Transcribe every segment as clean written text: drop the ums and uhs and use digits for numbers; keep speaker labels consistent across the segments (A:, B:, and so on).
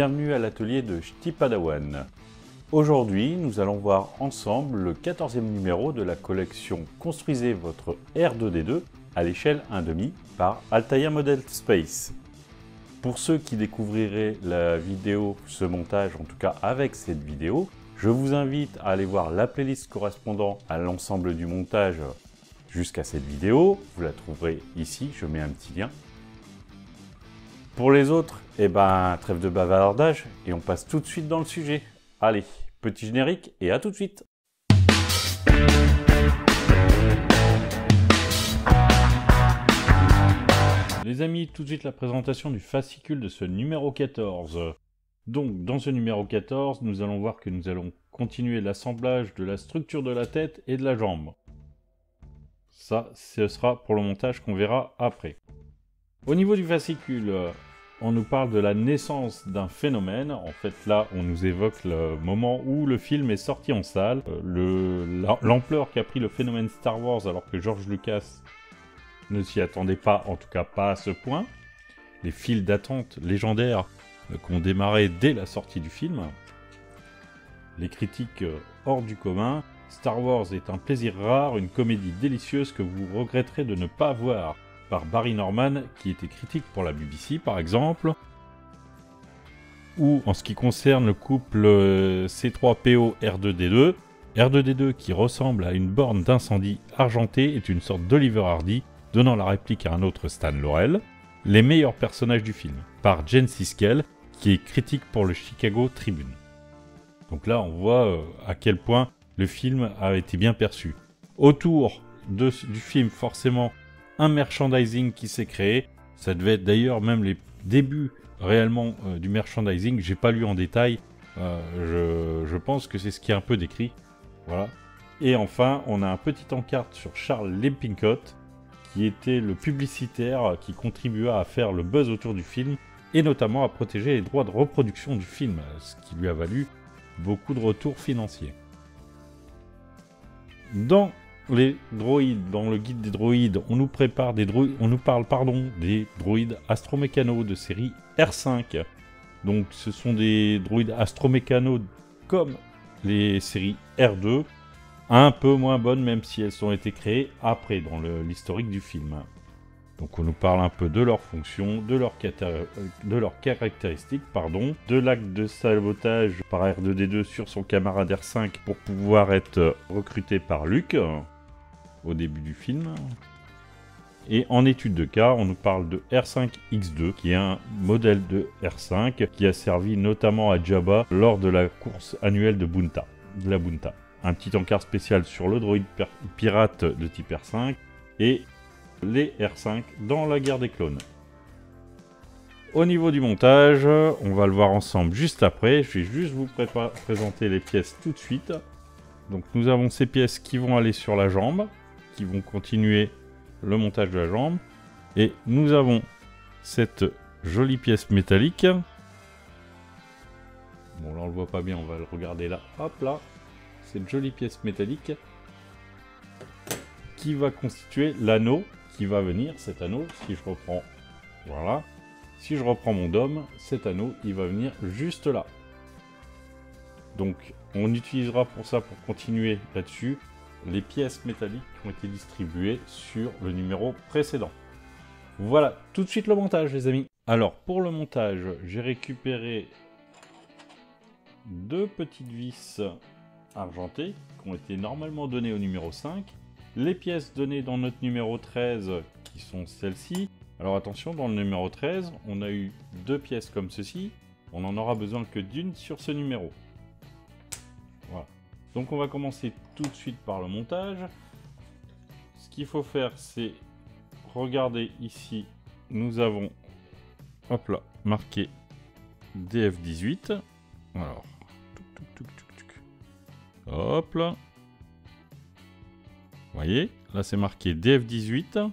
A: bienvenue à l'atelier de Ch'ti Padawan. Aujourd'hui, nous allons voir ensemble le 14e numéro de la collection Construisez votre R2D2 à l'échelle 1,5 par Altaïa Model Space. Pour ceux qui découvriraient la vidéo, ce montage, en tout cas avec cette vidéo, je vous invite à aller voir la playlist correspondant à l'ensemble du montage jusqu'à cette vidéo. Vous la trouverez ici, je mets un petit lien. Pour les autres, trêve de bavardage et on passe tout de suite dans le sujet. Allez, petit générique et à tout de suite. Les amis, tout de suite la présentation du fascicule de ce numéro 14. Donc, dans ce numéro 14, nous allons voir que nous allons continuer l'assemblage de la structure de la tête et de la jambe. Ça, ce sera pour le montage qu'on verra après. Au niveau du fascicule, on nous parle de la naissance d'un phénomène. En fait, là, on nous évoque le moment où le film est sorti en salle, l'ampleur qu'a pris le phénomène Star Wars alors que George Lucas ne s'y attendait pas, en tout cas pas à ce point. Les files d'attente légendaires qui ont démarré dès la sortie du film. Les critiques hors du commun. Star Wars est un plaisir rare, une comédie délicieuse que vous regretterez de ne pas voir. Par Barry Norman, qui était critique pour la BBC par exemple, ou en ce qui concerne le couple C3PO R2D2, R2D2 qui ressemble à une borne d'incendie argentée est une sorte d'Oliver Hardy, donnant la réplique à un autre Stan Laurel, les meilleurs personnages du film, par Jen Siskel, qui est critique pour le Chicago Tribune. Donc là on voit à quel point le film a été bien perçu. Autour du film forcément, un merchandising qui s'est créé, ça devait être d'ailleurs même les débuts réellement du merchandising, j'ai pas lu en détail, je pense que c'est ce qui est un peu décrit, voilà. Et enfin, on a un petit encarte sur Charles Lippincott, qui était le publicitaire qui contribua à faire le buzz autour du film, et notamment à protéger les droits de reproduction du film, ce qui lui a valu beaucoup de retours financiers. Dans les droïdes, dans le guide des droïdes, on nous parle des droïdes astromécano de série R5. Donc ce sont des droïdes astromécano comme les séries R2, un peu moins bonnes même si elles ont été créées après dans l'historique du film. Donc on nous parle un peu de leurs fonctions, de leurs caractéristiques, de l'acte de sabotage par R2D2 sur son camarade R5 pour pouvoir être recruté par Luke au début du film. Et en étude de cas, on nous parle de R5X2, qui est un modèle de R5 qui a servi notamment à Jabba lors de la course annuelle de la Bunta. Un petit encart spécial sur le droïde pirate de type R5 et les R5 dans la guerre des clones. Au niveau du montage, on va le voir ensemble juste après. Je vais juste vous présenter les pièces tout de suite. Donc nous avons ces pièces qui vont aller sur la jambe, qui vont continuer le montage de la jambe. Et nous avons cette jolie pièce métallique. Bon là on le voit pas bien, on va le regarder là. Hop là, cette jolie pièce métallique qui va constituer l'anneau qui va venir. Cet anneau, si je reprends, voilà. Si je reprends mon dôme, cet anneau, il va venir juste là. Donc on utilisera pour ça, pour continuer là-dessus, les pièces métalliques qui ont été distribuées sur le numéro précédent. Voilà, tout de suite le montage les amis. Alors pour le montage, j'ai récupéré deux petites vis argentées qui ont été normalement données au numéro 5. Les pièces données dans notre numéro 13 qui sont celles-ci. Alors attention, dans le numéro 13, on a eu deux pièces comme ceci. On n'en aura besoin que d'une sur ce numéro. Voilà. Donc on va commencer tout de suite par le montage. Ce qu'il faut faire, c'est regarder ici. Nous avons, hop là, marqué DF18. Alors, hop là. Vous voyez, là c'est marqué DF18.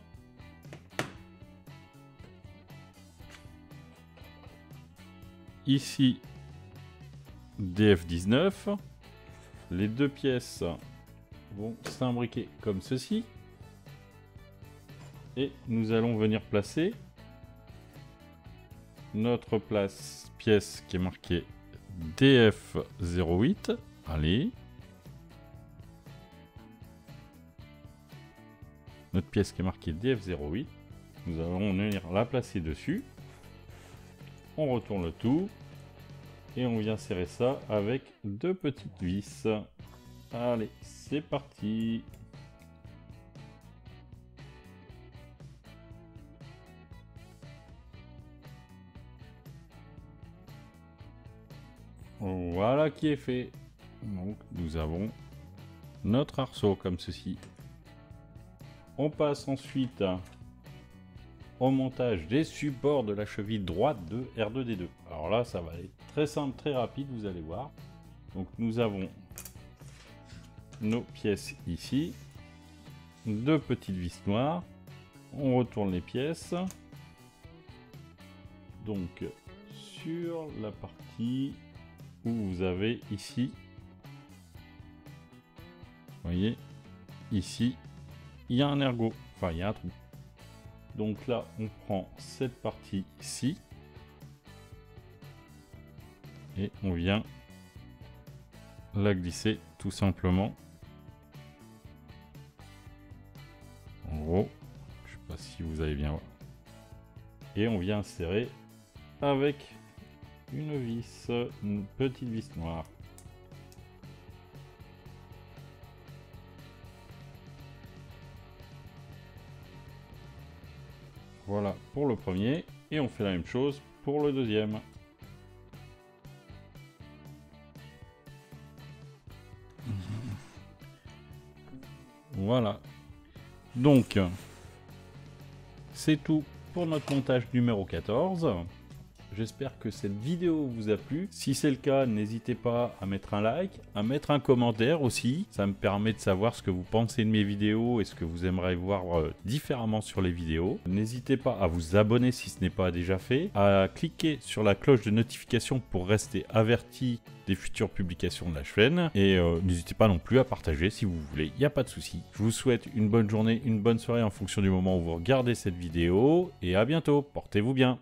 A: Ici, DF19. Les deux pièces vont s'imbriquer comme ceci. Et nous allons venir placer notre pièce qui est marquée DF08. Allez. Notre pièce qui est marquée DF08. Nous allons venir la placer dessus. On retourne le tout. Et on vient serrer ça avec 2 petites vis. Allez, c'est parti. Voilà qui est fait. Donc nous avons notre arceau comme ceci. On passe ensuite au montage des supports de la cheville droite de R2D2. Alors là, ça va être très simple, très rapide, vous allez voir. Donc nous avons nos pièces ici, 2 petites vis noires. On retourne les pièces. Donc sur la partie où vous avez ici, vous voyez, ici, il y a un ergot, enfin il y a un trou. Donc là, on prend cette partie ici et on vient la glisser tout simplement. En gros, je sais pas si vous allez bien voir. Et on vient insérer avec une vis, une petite vis noire. Voilà pour le premier, et on fait la même chose pour le deuxième. Voilà. Donc, c'est tout pour notre montage numéro 14. J'espère que cette vidéo vous a plu. Si c'est le cas, n'hésitez pas à mettre un like, à mettre un commentaire aussi. Ça me permet de savoir ce que vous pensez de mes vidéos et ce que vous aimeriez voir différemment sur les vidéos. N'hésitez pas à vous abonner si ce n'est pas déjà fait, à cliquer sur la cloche de notification pour rester averti des futures publications de la chaîne. Et n'hésitez pas non plus à partager si vous voulez, il n'y a pas de souci. Je vous souhaite une bonne journée, une bonne soirée en fonction du moment où vous regardez cette vidéo. Et à bientôt, portez-vous bien.